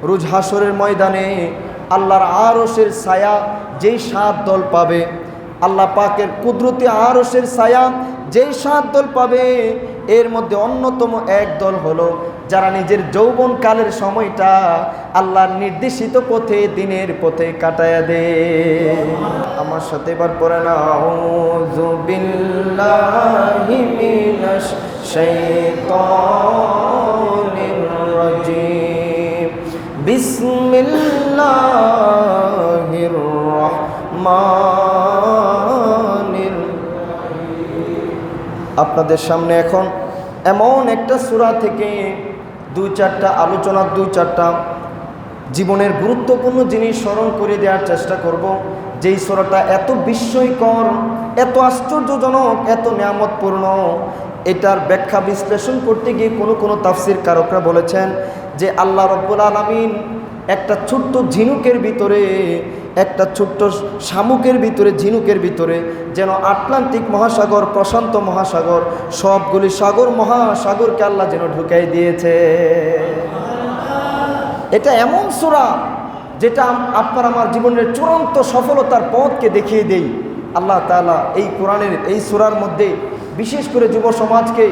রোজ হাসরের ময়দানে আল্লাহর আরশের ছায়া যেই 7 দল পাবে, আল্লাহ পাকের কুদরতি আরশের ছায়া যেই 7 দল পাবে, এর মধ্যে অন্যতম এক দল হলো যারা নিজের যৌবনকালের সময়টা আল্লাহর নির্দেশিত পথে, দিনের পথে কাটায়া দেয়। আমার সাথে এবার পড়ে না, আউযু বিল্লাহি মিনাশ শাইতানির রাজিম, বিসমিল্লাহির রহমানির। আপনাদের সামনে এখন এমন একটা সূরা থেকে 2-4টা আলোচনা, 2-4টা জীবনের গুরুত্বপূর্ণ জিনিস স্মরণ করে দেওয়ার চেষ্টা করব, যেই সূরাটা এত বিস্ময়কর, এত আশ্চর্যজনক, এত নিয়ামতপূর্ণ। এটার ব্যাখ্যা বিশ্লেষণ করতে গিয়ে কোনো তাফসীর কারকরা বলেছেন যে আল্লাহ রাব্বুল আলামিন একটা ছোট্ট ঝিনুকের ভিতরে, একটা ছোট্ট শামুকের ভিতরে, ঝিনুকের ভিতরে যেন আটলান্টিক মহাসাগর, প্রশান্ত মহাসাগর, সবগুলি সাগর মহাসাগরকে আল্লাহ যেন ঢুকাই দিয়েছে। এটা এমন সূরা যেটা আপনার আমার জীবনের চূড়ান্ত সফলতার পথকে দেখিয়ে দেই। আল্লাহ তাআলা এই কোরআনের এই সূরার মধ্যে বিশেষ করে যুব সমাজকে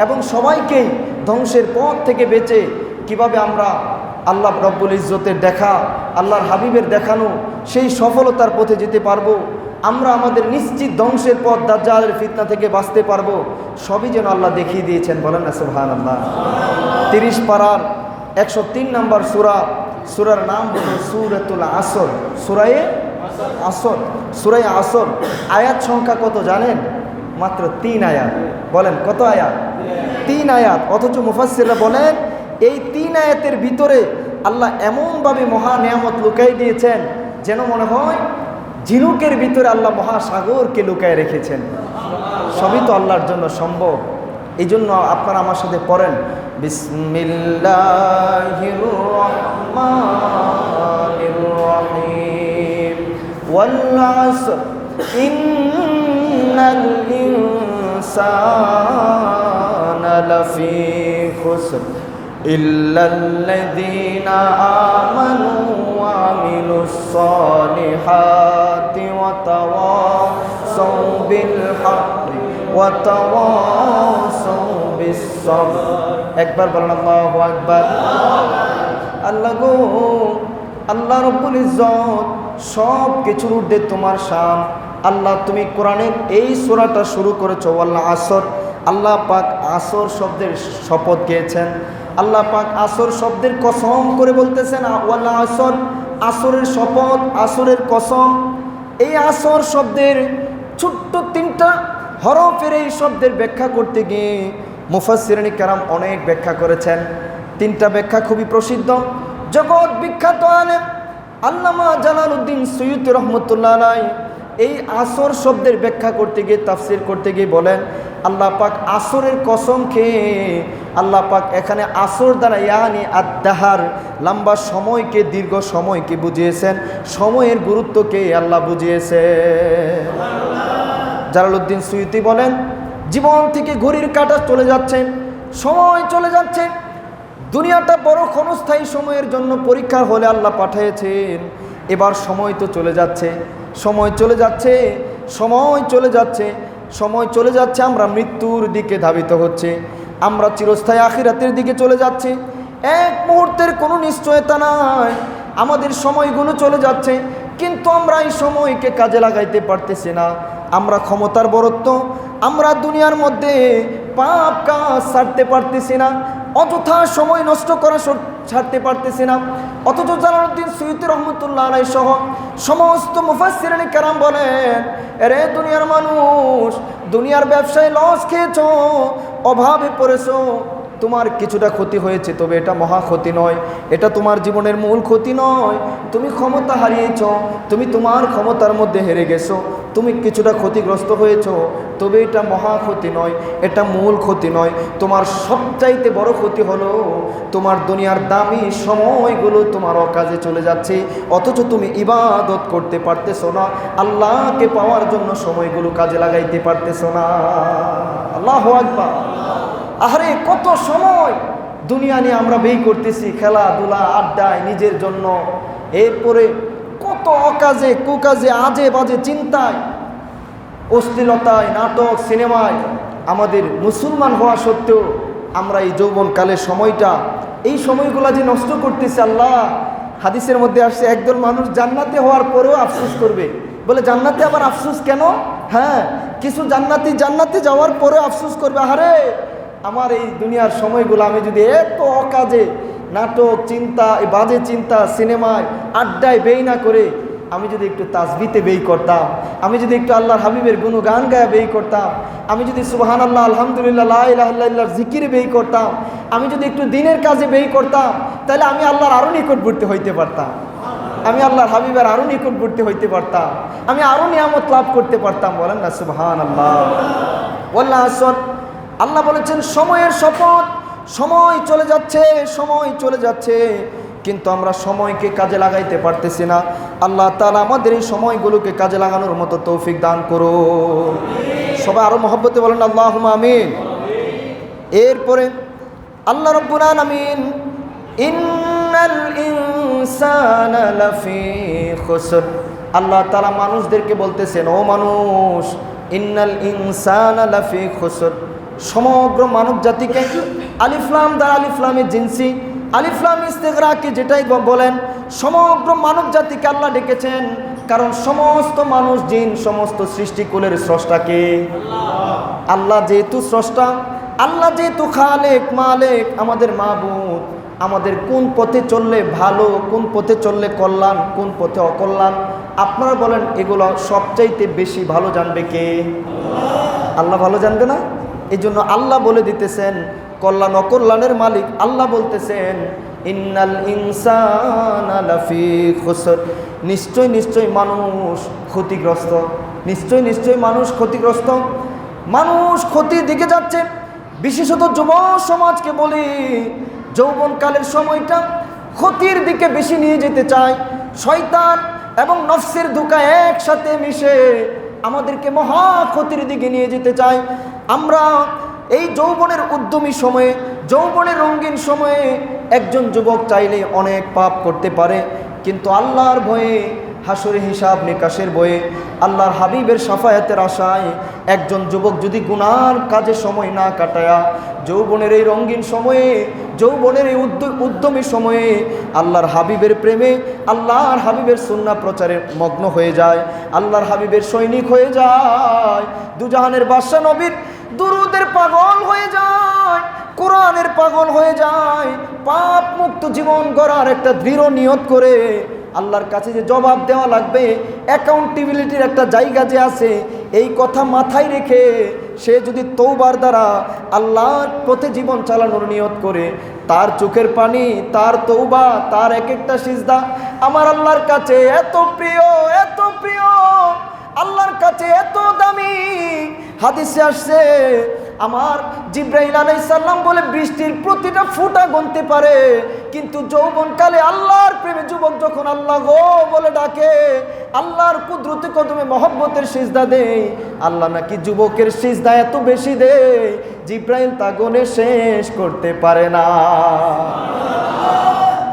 এবং সবাইকেই ধ্বংসের পথ থেকে বেঁচে কিভাবে আমরা আল্লাহ রব্বুল ইজ্জতের দেখা, আল্লাহর হাবিবের দেখানো সেই সফলতার পথে যেতে পারবো, আমরা আমাদের নিশ্চিত ধ্বংসের পথ, দাজ্জালের ফিতনা থেকে বাঁচতে পারবো, সবই যেন আল্লাহ দেখিয়ে দিয়েছেন। বলেন না সুবহানাল্লাহ। 30 পারার 103 নম্বর সূরা, সূরার নাম হলো সূরাতুল আসর, সূরায়ে আসর। সূরায়ে আসর আয়াত সংখ্যা কত জানেন? মাত্র 3 আয়াত। বলেন কত আয়াত? 3 আয়াত। অথচ মুফাসসিররা বলেন এই 3 আয়াতের ভিতরে আল্লাহ এমনভাবে মহা নিয়ামত লুকাই দিয়েছেন যেন মনে হয় ঝিনুকের ভিতরে আল্লাহ মহাসাগরকে লুকায় রেখেছেন। সবই তো আল্লাহর জন্য সম্ভব। এই জন্য আপনারা আমার সাথে পড়েন, বিসমিল্লাহির রহমানির রহিম, ওয়াল আসর ইন্নাল ইনসানা লাফি খুসর ইল্লাল্লাযীনা আমানু ওয়া আমিলুস সালিহাতি ওয়া তাওয়াসাউ বিল হাক্কি ওয়া তাওয়াসাউ বিস সাবর। একবার বলেন আল্লাহু আকবার। আল্লাহ গো, আল্লাহ রাব্বুল ইজ্জত সব কিছুর ঊর্ধ্বে তোমার শান। আল্লাহ তুমি কোরআনের এই সূরাটা শুরু করেছো ওয়াল আসর। আল্লাহ পাক আসর শব্দের শপথ খেয়েছেন। আল্লাহ পাক আসর শব্দের কসম করে বলতেছেন ওয়াল আসর, আসরের শপথ, আসরের কসম। এই আসর শব্দের ছোট্ট 3টা হরফের এই শব্দের ব্যাখ্যা করতে গিয়ে মুফাসসিরিন কেরাম অনেক ব্যাখ্যা করেছেন। 3টা ব্যাখ্যা খুবই প্রসিদ্ধ। জগৎ বিখ্যাত আলেম আল্লামা জালালউদ্দিন সুয়ুতী রহমতুল্লাহ আলাইহি এই আসর শব্দের ব্যাখ্যা করতে গিয়ে, তাফসীর করতে গিয়ে বলেন আল্লাহ পাক আসরের কসম খেয়ে আল্লাহ পাক এখানে আসর দ্বারা ইয়ানি আদ-দাহার, লম্বা সময়কে, দীর্ঘ সময়কে বুঝিয়েছেন, সময়ের গুরুত্বকে আল্লাহ বুঝিয়েছে। জালালউদ্দিন সুয়ুতী বলেন জীবন থেকে ঘড়ির কাঁটা চলে যাচ্ছে, সময় চলে যাচ্ছে। দুনিয়াটা বড় ক্ষণস্থায়ী সময়ের জন্য পরীক্ষার হলে আল্লাহ পাঠিয়েছেন। এবার সময় তো চলে যাচ্ছে, সময় চলে যাচ্ছে, সময় চলে যাচ্ছে, সময় চলে যাচ্ছে। আমরা মৃত্যুর দিকে ধাবিত হচ্ছে, আমরা চিরস্থায়ী আখিরাতের দিকে চলে যাচ্ছি। এক মুহূর্তের কোনো নিশ্চয়তা নাই, আমাদের সময়গুলো চলে যাচ্ছে, কিন্তু আমরা এই সময়কে কাজে লাগাইতে পারতেছি না। আমরা ক্ষমতার বরত্ব, আমরা দুনিয়ার মধ্যে পাপ কাজ ছাড়তে পারতেছি না, অযথা সময় নষ্ট করা ছাড়তে পারতেছি না। অথচ জালালউদ্দিন সুয়ুতী রহমতুল্লাহ আলাইহি সহ সমস্ত মুফাসসিরিন কেরাম বলেন, এরে দুনিয়ার মানুষ, দুনিয়ার ব্যবসায় লস খেয়েছো, অভাবে পড়েছো, তোমার কিছুটা ক্ষতি হয়েছে, তবে এটা মহা ক্ষতি নয়, এটা তোমার জীবনের মূল ক্ষতি নয়। তুমি ক্ষমতা হারিয়েছ, তুমি তোমার ক্ষমতার মধ্যে হেরে গেছো, তুমি কিছুটা ক্ষতিগ্রস্ত হয়েছো, তবে এটা মহা ক্ষতি নয়, এটা মূল ক্ষতি নয়। তোমার সবচাইতে বড় ক্ষতি হলো তোমার দুনিয়ার দামি সময়গুলো তোমার অকাজে চলে যাচ্ছে, অথচ তুমি ইবাদত করতে পারতেছো না, আল্লাহকে পাওয়ার জন্য সময়গুলো কাজে লাগাইতে পারতেছো না। আল্লাহু আকবার। আরে কত সময় দুনিয়া নিয়ে আমরা ব্যয় করতেছি, খেলাধুলা, আড্ডায়, নিজের জন্য। এরপরে কত অকাজে কুকাজে আজে বাজে চিন্তায়, অশ্লীলতায়, নাটক, সিনেমায় আমাদের মুসলমান হওয়া সত্ত্বেও আমরা এই যৌবনকালের সময়টা, এই সময়গুলো যে নষ্ট করতেছে। আল্লাহ, হাদিসের মধ্যে আসছে একদল মানুষ জান্নাতে হওয়ার পরেও আফসোস করবে। বলে জান্নাতে আবার আফসোস কেন? হ্যাঁ, কিছু জান্নাতে যাওয়ার পরেও আফসোস করবে, আরে আমার এই দুনিয়ার সময়গুলো আমি যদি এত অকাজে, নাটক, চিন্তা, এই বাজে চিন্তা, সিনেমায়, আড্ডায় ব্যয় না করে আমি যদি একটু তাসবিতে ব্যয় করতাম, আমি যদি একটু আল্লাহর হাবিবের গুণগান গায়ে ব্যয় করতাম, আমি যদি সুবহানাল্লাহ, আলহামদুলিল্লাহ, লা ইলাহা ইল্লাল্লাহর জিকিরে ব্যয় করতাম, আমি যদি একটু দিনের কাজে ব্যয় করতাম, তাহলে আমি আল্লাহর আরও নিকটবর্তী হইতে পারতাম, আমি আল্লাহর হাবিবের আরও নিকটবর্তী হইতে পারতাম, আমি আরও নিয়ামত লাভ করতে পারতাম। বলেন না সুবহানাল্লাহ। ওয়াল্লাহ আসর, আল্লাহ বলেছেন সময়ের শপথ, সময় চলে যাচ্ছে, সময় চলে যাচ্ছে, কিন্তু আমরা সময়কে কাজে লাগাইতে পারতেছি না। আল্লাহ তাআলা আমাদের এই সময়গুলোকে কাজে লাগানোর মতো তৌফিক দান করো। সবাই আরো মহব্বতে বলেন আল্লাহুম্মা আমিন। এরপরে আল্লাহ রাব্বুল আলামিন ইন্নাল ইনসানা লাফি খুসর, আল্লাহ তাআলা মানুষদেরকে বলতেছেন, ও মানুষ, ইন্নাল ইনসানা লাফি খুসর, সমগ্র মানব জাতিকে, আলিফ লাম দ্বারা, আলিফ লামে জিনসি, আলিফ লাম ইস্তিগরাকি যেটাই বলেন, সমগ্র মানব জাতিকে আল্লাহ ডেকেছেন। কারণ সমস্ত মানুষ জিন, সমস্ত সৃষ্টিকুলের স্রষ্টাকে আল্লাহ যেহেতু স্রষ্টা, আল্লাহ যেহেতু খালেক, মালেক, আমাদের মাবুদ, আমাদের কোন পথে চললে ভালো, কোন পথে চললে কল্যাণ, কোন পথে অকল্যাণ, আপনারা বলেন এগুলো সবচাইতে বেশি ভালো জানবে কে? আল্লাহ ভালো জানবে না? এই জন্য আল্লাহ বলে দিতেছেন, কল্যাণ অকল্যাণের মালিক আল্লাহ বলতেছেন, ইন্নাল ইনসানা লাফি খুসর, নিশ্চয় নিশ্চয় মানুষ ক্ষতিগ্রস্ত, নিশ্চয় নিশ্চয় মানুষ ক্ষতিগ্রস্ত, মানুষ ক্ষতির দিকে যাচ্ছে। বিশেষত যুব সমাজকে বলি, যৌবনকালের সময়টা ক্ষতির দিকে বেশি নিয়ে যেতে চায়। শয়তান এবং নফসের ধোঁকা একসাথে মিশে আমাদেরকে মহা ক্ষতির দিকে নিয়ে যেতে চায়। আমরা এই যৌবনের উদ্যমী সময়ে, যৌবনের রঙিন সময়ে একজন যুবক চাইলে অনেক পাপ করতে পারে, কিন্তু আল্লাহর ভয়ে, হাসরে হিসাব নিকাশের ভয়ে, আল্লাহর হাবিবের শাফায়াতের আশায় একজন যুবক যদি গুনার কাজে সময় না কাটায়া যৌবনের এই রঙিন সময়ে, যৌবনের এই উদ্যমী সময়ে আল্লাহর হাবিবের প্রেমে, আল্লাহর হাবিবের সুন্নাহ প্রচারে মগ্ন হয়ে যায়, আল্লাহর হাবিবের সৈনিক হয়ে যায়, দুজাহানের বাদশা নবীর দুরুদের পাগল হয়ে যায়, কোরআনের পাগল হয়ে যায়, পাপ মুক্ত জীবন গড়ার একটা দৃঢ় নিয়ত করে আল্লাহর কাছে যে জবাব দেওয়া লাগবে, অ্যাকাউন্টেবিলিটির একটা জায়গা যে আছে, এই কথা মাথায় রেখে সে যদি তওবার দ্বারা আল্লাহর পথে জীবন চালানোর নিয়ত করে, তার চোখের পানি, তার তওবা, তার এক একটা সিজদা আমার আল্লাহর কাছে এত প্রিয়, এত প্রিয়, আল্লাহর কাছে এত দামি। হাদিসে আসছে, আমার জিব্রাইল আলাইহিস সালাম বলে বৃষ্টির প্রতিটা ফোঁটা গুনতে পারে, কিন্তু যৌবনকালে আল্লাহর প্রেমে যুবক যখন আল্লাহ গো বলে ডাকে, আল্লাহর কুদরতে কদমে মহব্বতের সিজদা দেয়, আল্লাহ নাকি যুবকের সিজদা এত বেশি দেয়, জিব্রাইল তা গুনে শেষ করতে পারে না।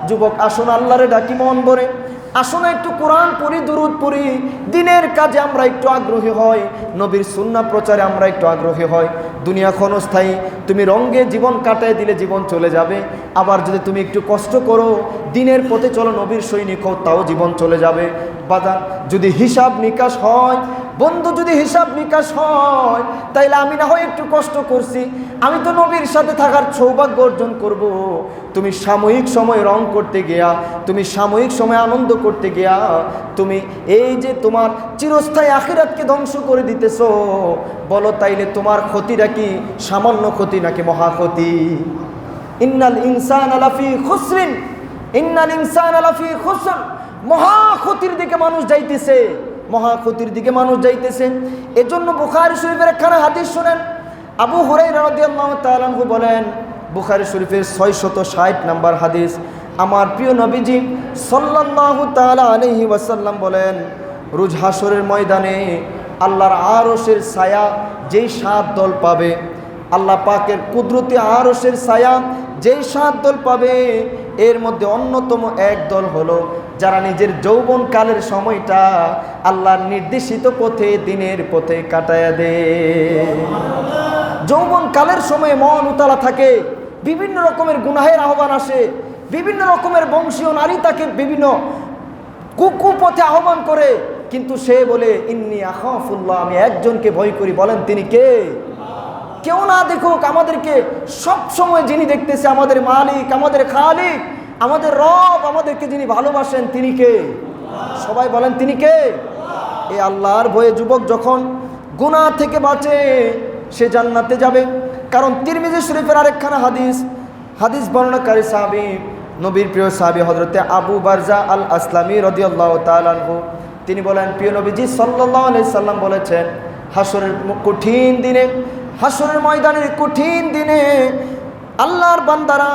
যুবক আসুন আল্লাহরে ডাকি মন ভরে, আসুন একটু কোরআন পড়ি, দুরুদ পড়ি, দিনের কাজে আমরা একটু আগ্রহী হই, নবীর সুন্নাহ প্রচারে আমরা একটু আগ্রহী হই। দুনিয়া ক্ষণস্থায়ী, তুমি রঙ্গে জীবন কাটায় দিলে জীবন চলে যাবে, আবার যদি তুমি একটু কষ্ট করো, দিনের পথে চলো, নবীর সৈনিক হও, তাও জীবন চলে যাবে। বাজার যদি হিসাব নিকাশ হয়, বন্ধু যদি হিসাব নিকাশ হয়, তাইলে আমি না হয় একটু কষ্ট করছি, আমি তো নবীর সাথে থাকার সৌভাগ্য অর্জন করব। তুমি সাময়িক সময় রং করতে গিয়া, তুমি সাময়িক সময় আনন্দ করতে গিয়া, তুমি এই যে তোমার চিরস্থায়ী আখিরাতকে ধ্বংস করে দিতেছো, বলো তাইলে তোমার ক্ষতিটা কি সামান্য ক্ষতি নাকি মহা ক্ষতি? ইন্নাল ইনসানা লাফি খুসরিন, ইন্নাল ইনসানা লাফি খুসর, মহা ক্ষতির দিকে মানুষ যাইতেছে, মহা ক্ষতির দিকে মানুষ যাইতেছে। এজন্য বুখারী শরীফের একখানা হাদিস শুনেন, আবু হুরায়রা রাদিয়াল্লাহু তাআলা আনহু বলেন, বুখারী শরীফের 660 নম্বর হাদিস, আমার প্রিয় নবীজি সাল্লাল্লাহু তাআলা আলাইহি ওয়াসাল্লাম বলেন, রোজ হাসরের ময়দানে আল্লাহর আরশের ছায়া যেই 7 দল পাবে, আল্লাহ পাকের কুদরতি আরশের ছায়া যেই 7 দল পাবে এর মধ্যে অন্যতম এক দল হলো যারা নিজের যৌবনকালের সময়টা আল্লাহর নির্দেশিত পথে, দিনের পথে কাটায়া দেয়। যৌবনকালের সময়ে মন উতলা থাকে, বিভিন্ন রকমের গুনাহের আহ্বান আসে, বিভিন্ন রকমের বংশীয় নারী তাকে বিভিন্ন কুপথে আহ্বান করে, কিন্তু সে বলে ইন্নী আখাফুল্লাহ, আমি একজনকে ভয় করি। বলেন তিনি কে? কেউ না দেখুক, আমাদেরকে সব সময় যিনি দেখতেছে, আমাদের মালিক, আমাদের খালিক, আমাদের রব, আমাদেরকে যিনি ভালোবাসেন, তিনি কে? সবাই বলেন তিনি কে? এই আল্লাহর ভয়ে যুবক যখন গুনাহ থেকে বাঁচে সে জান্নাতে যাবে। কারণ তিরমিজি শরীফের আরেকখানা হাদিস বর্ণনাকারী সাহাবী, নবীর প্রিয় সাহাবী হযরতে আবু বারজা আল আসলামী রাদিয়াল্লাহু তাআলা আনহু, তিনি বলেন প্রিয় নবীজি সাল্লাল্লাহু আলাইহি সাল্লাম বলেছেন, হাসরের কঠিন দিনে, হাসরের ময়দানের কঠিন দিনে আল্লাহর বান্দারা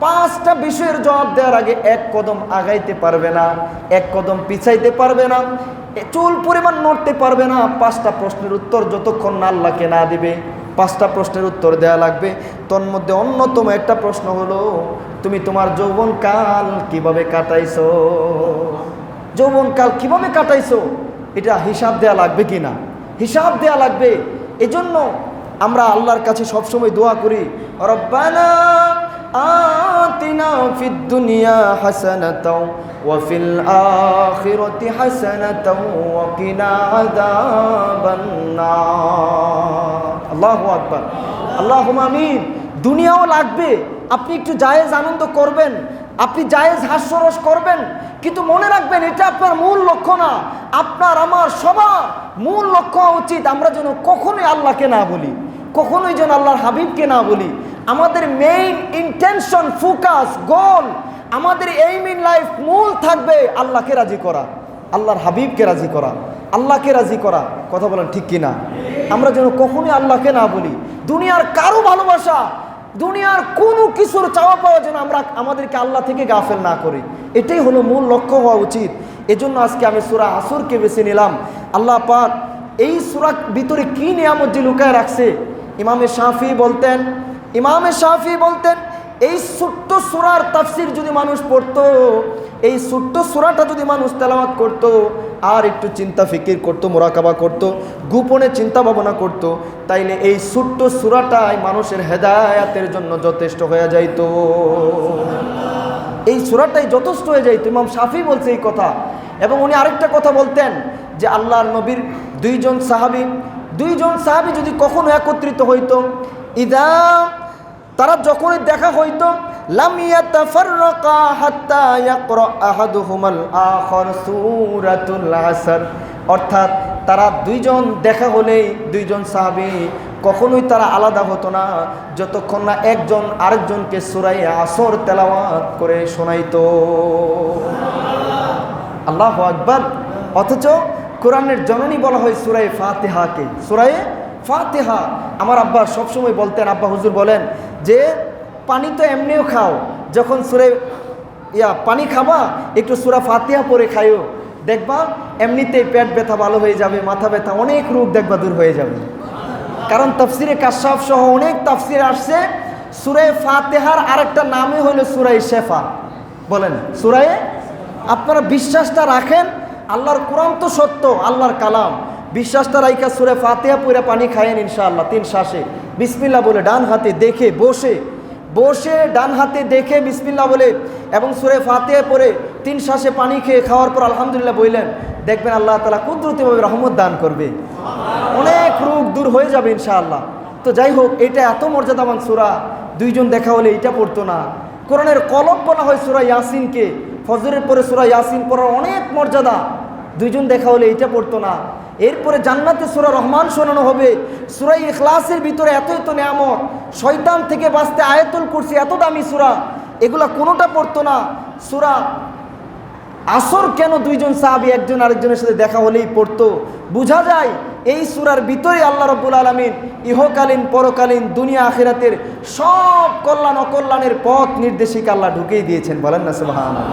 5টা বিষয়ের জবাব দেওয়ার আগে এক কদম আগাইতে পারবে না, এক কদম পিছাইতে পারবে না, চুল পরিমাণ নড়তে পারবে না। 5টা প্রশ্নের উত্তর যতক্ষণ না আল্লাহকে না দিবে, 5টা প্রশ্নের উত্তর দেওয়া লাগবে। তন্মধ্যে অন্যতম একটা প্রশ্ন হলো, তুমি তোমার যৌবনকাল কিভাবে কাটাইছো? যৌবনকাল কিভাবে কাটাইছো এটা হিসাব দেওয়া লাগবে কিনা? হিসাব দেওয়া লাগবে। এজন্য আমরা আল্লাহর কাছে সবসময় দোয়া করি, রব্বানা আতিনা ফিদ দুনিয়া হাসানাতাও ওয়া ফিল আখিরাতি হাসানাতাও ওয়া কিনা আযাবান নার। আল্লাহু আকবার, আল্লাহুম্মা আমিন। দুনিয়াও লাগবে, আপনি একটু জায়েজ আনন্দ করবেন, আপনি জায়েজ হাস্যরস করবেন, কিন্তু মনে রাখবেন এটা আপনার মূল লক্ষ্য না। আপনার আমার সবার মূল লক্ষ্য উচিত আমরা যেন কখনোই আল্লাহকে না বলি, কখনোই যেন আল্লাহর হাবিবকে না বলি। আমাদের মেইন ইন্টেনশন, ফোকাস, গোল, আমাদের এইম ইন লাইফ মূল থাকবে আল্লাহকে রাজি করা, আল্লাহর হাবিবকে রাজি করা, আল্লাহকে রাজি করা। কথা বলেন ঠিক কিনা? আমরা যেন কখনোই আল্লাহকে না বলি। দুনিয়ার কারো ভালোবাসা, দুনিয়ার কোনো কিছুর চাওয়া পাওয়া যেন আমরা আমাদেরকে আল্লাহ থেকে গাফেল না করি, এটাই হলো মূল লক্ষ্য হওয়া উচিত। এজন্য আজকে আমি সূরা আসরকে বেছে নিলাম। আল্লাহ পাক এই সূরার ভিতরে কি নিয়ামত যে লুকায় রাখছে, ইমামে শাফি বলতেন এই ছোট্ট সূরার তাফসীর যদি মানুষ পড়তো, এই ছোট্ট সূরাটা যদি মানুষ তেলাওয়াত করতো, আর একটু চিন্তা ফিকির করতো, মোরাকাবা করতো, গোপনে চিন্তা ভাবনা করতো, তাইলে এই ছোট্ট সূরাটাই মানুষের হেদায়েতের জন্য যথেষ্ট হয়ে যাইতো। এই সূরাটাই যথেষ্ট হয়ে যাইতো। ইমাম শাফি বলছে এই কথা। এবং উনি আরেকটা কথা বলতেন যে আল্লাহর নবীর দুইজন সাহাবী যদি কখনো একত্রিত হইতো, তারা যখনই দেখা হইতো, লাম ইয়াতাফাররাকা হাত্তা ইয়াকরা আহাদুহুমাল আখার সূরাতুল আসর, অর্থাৎ তারা দুইজন দেখা হলেই, দুইজন সাহাবী কখনোই তারা আলাদা হতো না যতক্ষণ না একজন আরেকজনকে সূরা আসর তেলাওয়াত করে শোনাইতো। আল্লাহু আকবার। অথচ কোরআনের জননী বলা হয় সূরা ফাতিহাকে, সূরা ফাতিহা। আমার আব্বা সবসময় বলতেন, আব্বা হুজুর বলেন যে পানি তো এমনিও খাও, যখন পানি খাবা একটু সূরা ফাতিহা পড়ে খাইও, দেখবা এমনিতেই পেট ব্যথা ভালো হয়ে যাবে, মাথা ব্যথা, অনেক রোগ দেখবা দূর হয়ে যাবে। কারণ তাফসিরে কাশফ সহ অনেক তাফসিরে আসছে সূরা ফাতিহার আরেকটা নামই হলো সূরা শেফা। বলেন সূরা, আপনারা বিশ্বাসটা রাখেন, আল্লাহর কোরআন তো সত্য, আল্লাহর কালাম, বিশ্বাসটা রাইখা সূরা ফাতিহা পড়ে পানি খায়েন ইনশাআল্লাহ 3 শ্বাসে বিসমিল্লাহ বলে, ডান হাতে দেখে বসে ডান হাতে দেখে বিসমিল্লাহ বলে এবং সূরা ফাতিহা পড়ে 3 শ্বাসে পানি খেয়ে খাওয়ার পর আলহামদুলিল্লাহ বললেন, দেখবেন আল্লাহ তাআলা কুদরতিভাবে রহমত দান করবে, অনেক রোগ দূর হয়ে যাবে ইনশাআল্লাহ। তো যাই হোক, এটা এত মর্যাদাবান সূরা, দুইজন দেখা হলে এটা পড়তো না। কোরআনের কলব বলা হয় সূরা ইয়াসিনকে, ফজরের পরে সূরা ইয়াসিন পড়ার অনেক মর্যাদা, দুইজন দেখা হলে এটা পড়তো না। এরপরে জান্নাতে সূরা রহমান শোনানো হবে, সূরা ইখলাসের ভিতরে এত নিয়ামত, শয়তান থেকে বাঁচতে আয়াতুল কুরসি, এত দামি সূরা, এগুলা কোনোটা পড়তো না। সূরা আসর কেন দুইজন সাহাবী একজন আরেকজনের সাথে দেখা হলেই পড়তো? বোঝা যায় এই সূরার ভিতরে আল্লাহ রাব্বুল আলামিন ইহকালীন পরকালীন দুনিয়া আখিরাতের সব কল্যাণ অকল্যাণের পথ নির্দেশিকা আল্লাহ ঢুকিয়ে দিয়েছেন। বলেন না সুবহানাল্লাহ।